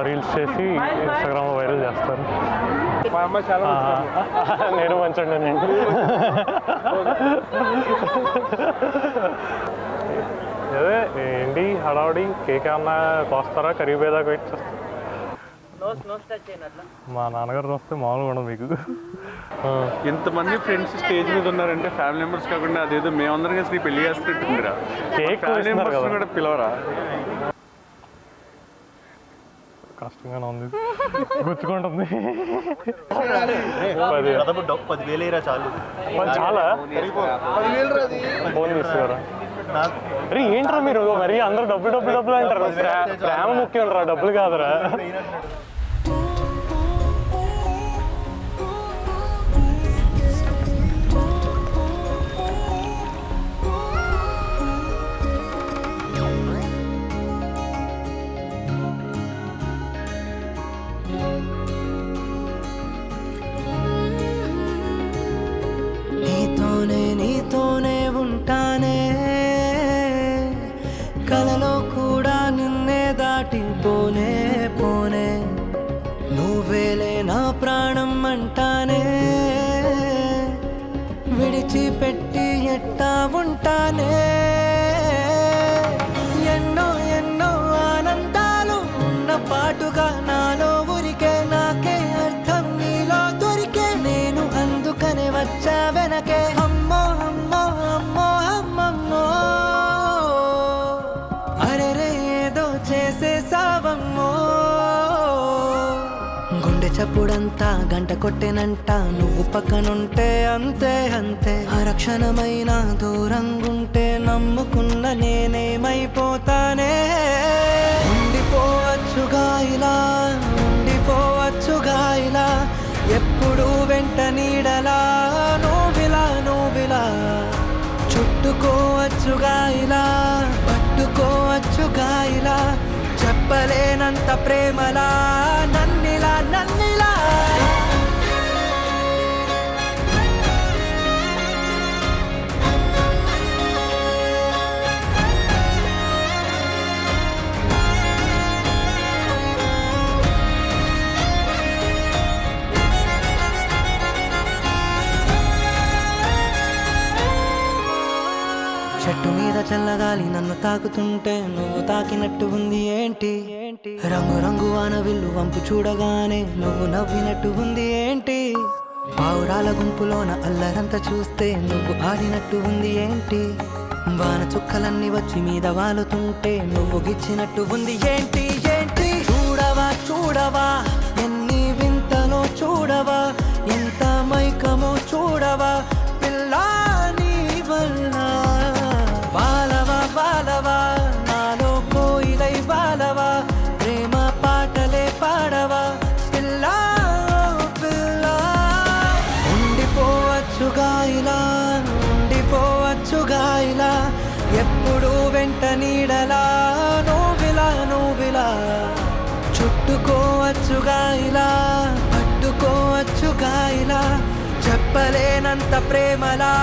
Reels చేసి ఇన్స్టాగ్రామ్లో viral చేస్తారు. నేను మంచండి నేను. అదే ఏంటి హడావుడి, కేక్ ఏమన్నా కోస్తారా? కరివేదాకా వెయిట్ చేస్తా. మా నాన్నగారు వస్తే మామూలుగా ఉండదు మీకు. ఇంతమంది ఫ్రెండ్స్ స్టేజ్ మీద ఉన్నారంటే ఫ్యామిలీ మెంబర్స్ కాకుండా అదేదో మేమందరం కలిసి పెళ్లి చేస్తుంటుందిరా. కేక్ ఫ్యామిలీ మెంబర్స్ కూడా పిలవరా? కష్టంగానే ఉంది, గుచ్చుకుంటుంది. చాలా ఫోన్ తీసుకురా. అరే ఏంట్రా మీరు మరి అందరూ డబ్బులు అంటారు. ప్రేమ ముఖ్యం రా, డబ్బులు కాదురా. నీతోనే ఉంటానే, కలలో కూడా నిన్నే దాటిపోనే పోనే, నువ్వేలే నా ప్రాణం అంటానే, విడిచిపెట్టి ఎట్టా ఉంటానే. ఎన్నో ఎన్నో ఆనందాలు ఉన్న పాటుగా నాలో ఊరికే, నాకే అర్థం నీలో దొరికే, నేను అందుకనే వచ్చా వెనకే. అమ్మో అమ్మో అమ్మో అమ్మమ్మో, అరెరే ఏదో చేసేసావమ్మో. గుండె చప్పుడంతా గంట కొట్టెనంట, నువ్వు పక్కనుంటే అంతే అంతే. అరక్షణమైన దూరంగుంటే నమ్ముకున్న నేనేమైపోతానే. ఉండిపోవచ్చుగా ఇలా, ఉండిపోవచ్చుగా ఇలా, ఎప్పుడు వెంట నీడలా నువ్విలా చుట్టుకోవచ్చుగా ఇలా, పట్టుకోవచ్చుగా ఇలా, చెప్పలేనంత ప్రేమలా నన్నిలా. చెట్టు మీద చల్లగాలి నన్ను తాకుతుంటే నువ్వు తాకినట్టు ఉంది ఏంటి? రంగు రంగు వానవిల్లు వంపు చూడగానే నువ్వు నవ్వినట్టు ఉంది ఏంటి? పావురాల గుంపులోన అల్లరంతా చూస్తే నువ్వు ఆడినట్టు ఉంది ఏంటి? వాన చుక్కలన్నీ వచ్చి మీద వాలుతుంటే నువ్వు గిచ్చినట్టు ఉంది ఏంటి? చూడవా ఎన్ని వింతలో చూడవా, ఎంత మైకమో చూడవా పిల్లా నీ వల్ల. బాలవా నాలో కోయిలై బాలవా, ప్రేమ పాటలే పాడవా పిల్లా పిల్లా. ఉండిపోవచ్చుగా ఇలా, ఎప్పుడు వెంట నీడలా నువ్విలా, చుట్టుకోవచ్చుగా ఇలా, పట్టుకోవచ్చుగా ఇలా, చెప్పలేనంత ప్రేమలా